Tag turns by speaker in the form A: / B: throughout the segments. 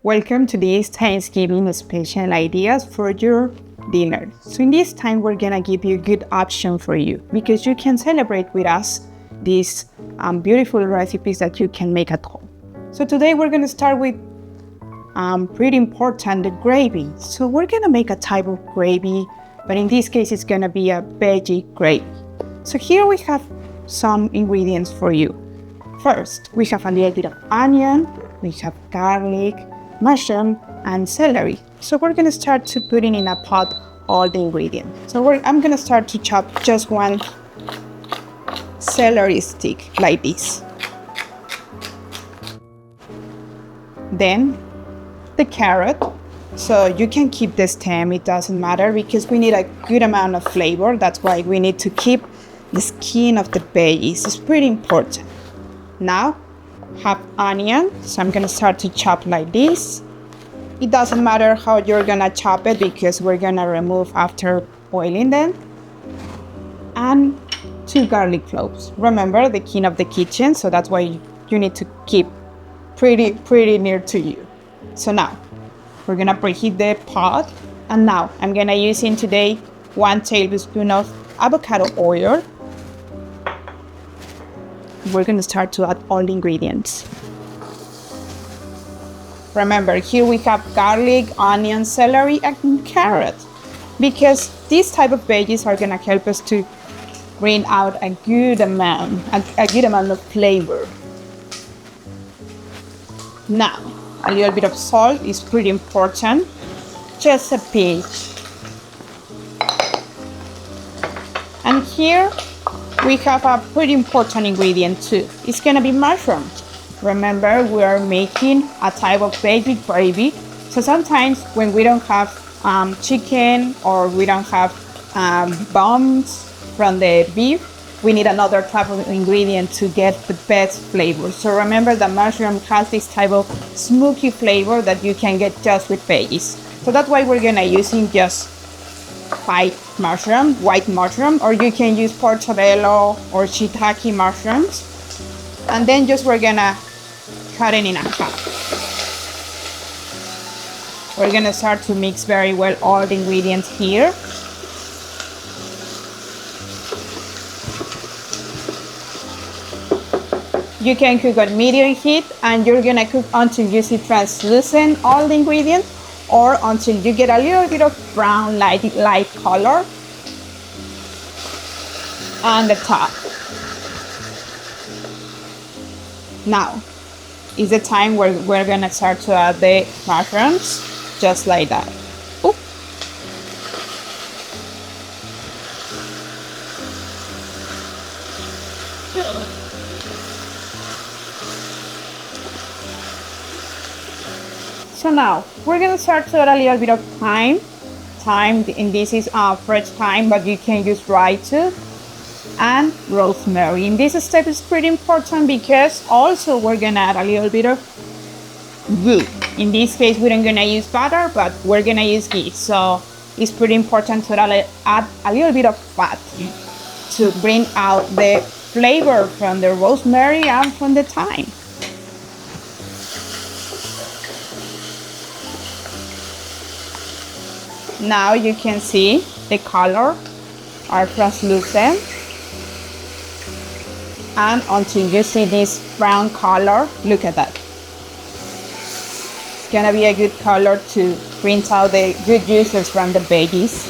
A: Welcome to this Thanksgiving special ideas for your dinner. So in this time, we're gonna give you a good option for you because you can celebrate with us these beautiful recipes that you can make at home. So today we're gonna start with pretty important, the gravy. So we're gonna make a type of gravy, but in this case, it's gonna be a veggie gravy. So here we have some ingredients for you. First, we have a little bit of onion, we have garlic, mushroom, and celery. So we're gonna start to putting in a pot all the ingredients. So I'm gonna start to chop just one celery stick like this. Then the carrot. So you can keep the stem, it doesn't matter because we need a good amount of flavor. That's why we need to keep the skin of the veggies. It's pretty important. Now, have onion. So I'm gonna start to chop like this. It doesn't matter how you're gonna chop it because we're gonna remove after boiling them. And 2 garlic cloves. Remember, the king of the kitchen, so that's why you need to keep pretty near to you. So now, we're gonna preheat the pot. And now, I'm gonna use in today 1 tablespoon of avocado oil. We're gonna start to add all the ingredients. Remember, here we have garlic, onion, celery, and carrot, because these type of veggies are gonna help us to bring out a good amount of flavor. Now, a little bit of salt is pretty important, just a pinch. And here we have a pretty important ingredient too. It's gonna be mushroom. Remember, we are making a type of veggie gravy. So sometimes when we don't have chicken or we don't have bones from the beef, we need another type of ingredient to get the best flavor. So remember that mushroom has this type of smoky flavor that you can get just with veggies. So that's why we're gonna using just white mushroom, or you can use portobello or shiitake mushrooms. And then just we're gonna cut it in half. We're gonna start to mix very well all the ingredients here. You can cook on medium heat and you're gonna cook until you see translucent all the ingredients, or until you get a little bit of brown light color on the top. Now is the time where we're gonna start to add the mushrooms, just like that. Ooh. So now we're gonna start to add a little bit of thyme. Thyme, and this is fresh thyme, but you can use dry too. And rosemary. In this step is pretty important because also we're gonna add a little bit of ghee. In this case, we're not gonna use butter, but we're gonna use ghee. So it's pretty important to add a little bit of fat to bring out the flavor from the rosemary and from the thyme. Now you can see the color are translucent. And until you see this brown color, look at that. It's gonna be a good color to bring out the good juices from the veggies.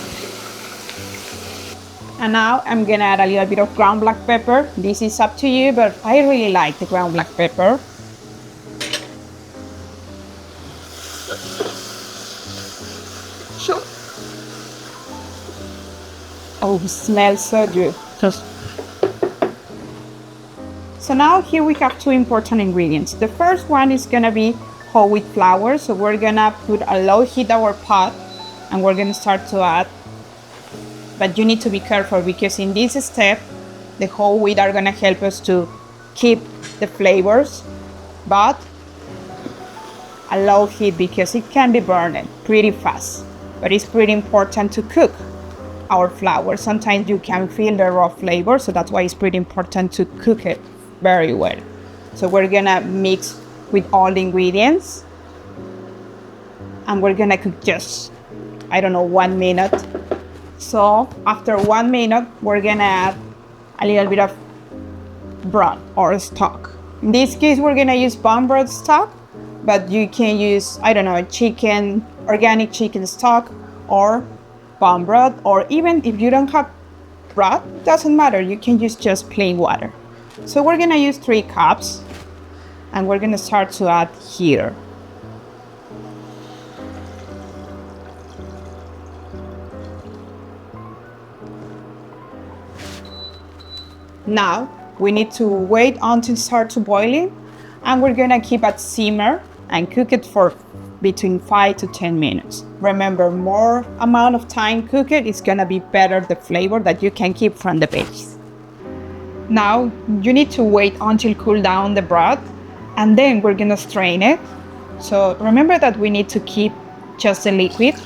A: And now I'm gonna add a little bit of ground black pepper. This is up to you, but I really like the ground black pepper. Sure. Oh, smells so good. So now here we have 2 important ingredients. The first one is gonna be whole wheat flour. So we're gonna put a low heat our pot and we're gonna start to add. But you need to be careful because in this step, the whole wheat are gonna help us to keep the flavors, but a low heat because it can be burned pretty fast. But it's pretty important to cook our flour. Sometimes you can feel the raw flavor, so that's why it's pretty important to cook it very well. So we're gonna mix with all the ingredients. and we're gonna cook just, I don't know, 1 minute. So after 1 minute, we're gonna add a little bit of broth or stock. In this case, we're gonna use bone broth stock, but you can use, I don't know, chicken, organic chicken stock, or bone broth, or even if you don't have broth, doesn't matter, you can use just plain water. So we're gonna use 3 cups, and we're gonna start to add here. Now we need to wait until it starts to boiling, and we're gonna keep it simmer and cook it for between 5 to 10 minutes. Remember, more amount of time cook it is gonna be better the flavor that you can keep from the veggies. Now you need to wait until cool down the broth, and then we're gonna strain it. So remember that we need to keep just the liquid.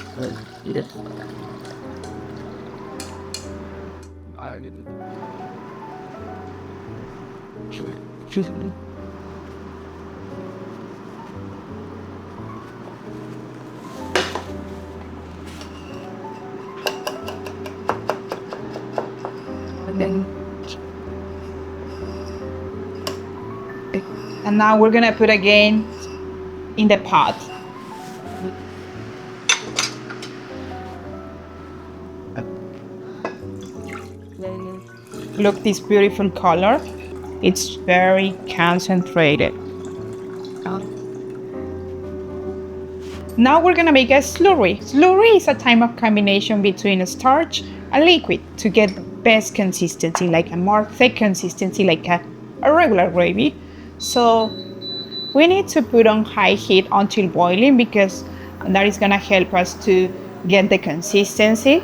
A: And now we're gonna put again in the pot. Look, this beautiful color. It's very concentrated. Now we're gonna make a slurry. Slurry is a type of combination between a starch and liquid to get the best consistency, like a more thick consistency, like a regular gravy. So we need to put on high heat until boiling, because that is gonna help us to get the consistency.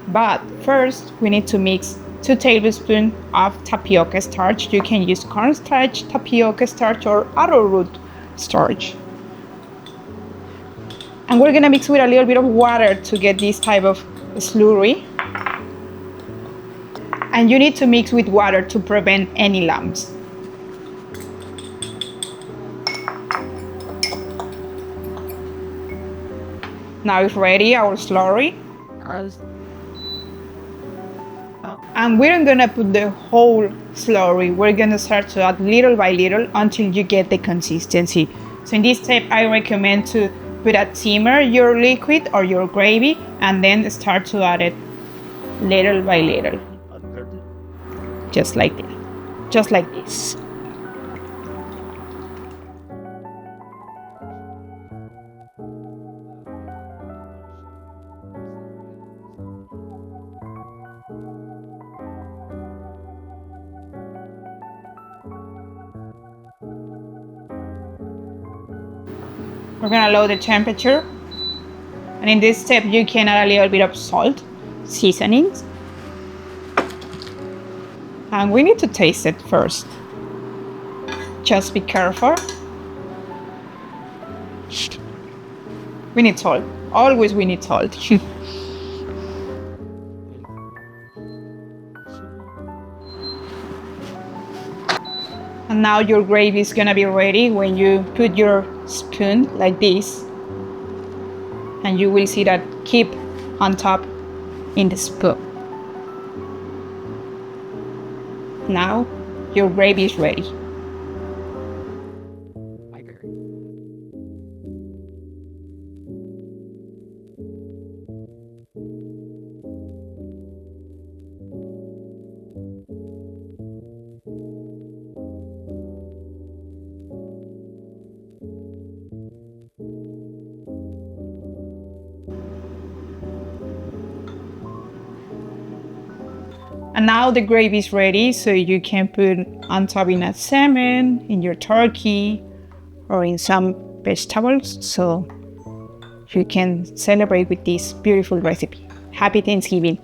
A: But first we need to mix 2 tablespoons of tapioca starch. You can use cornstarch, tapioca starch, or arrowroot starch. And we're gonna mix with a little bit of water to get this type of slurry. And you need to mix with water to prevent any lumps. Now it's ready, our slurry. And we're not gonna put the whole slurry. We're gonna start to add little by little until you get the consistency. So in this step, I recommend to put at simmer your liquid or your gravy, and then start to add it little by little. Just like that. Just like this. We're gonna lower the temperature, and in this step you can add a little bit of salt, seasonings, and we need to taste it first. Just be careful. We need salt. Always we need salt. And now your gravy is gonna be ready when you put your spoon like this, and you will see that keep on top in the spoon. Now your gravy is ready. And now the gravy is ready, so you can put on top in a salmon, in your turkey, or in some vegetables, so you can celebrate with this beautiful recipe. Happy Thanksgiving!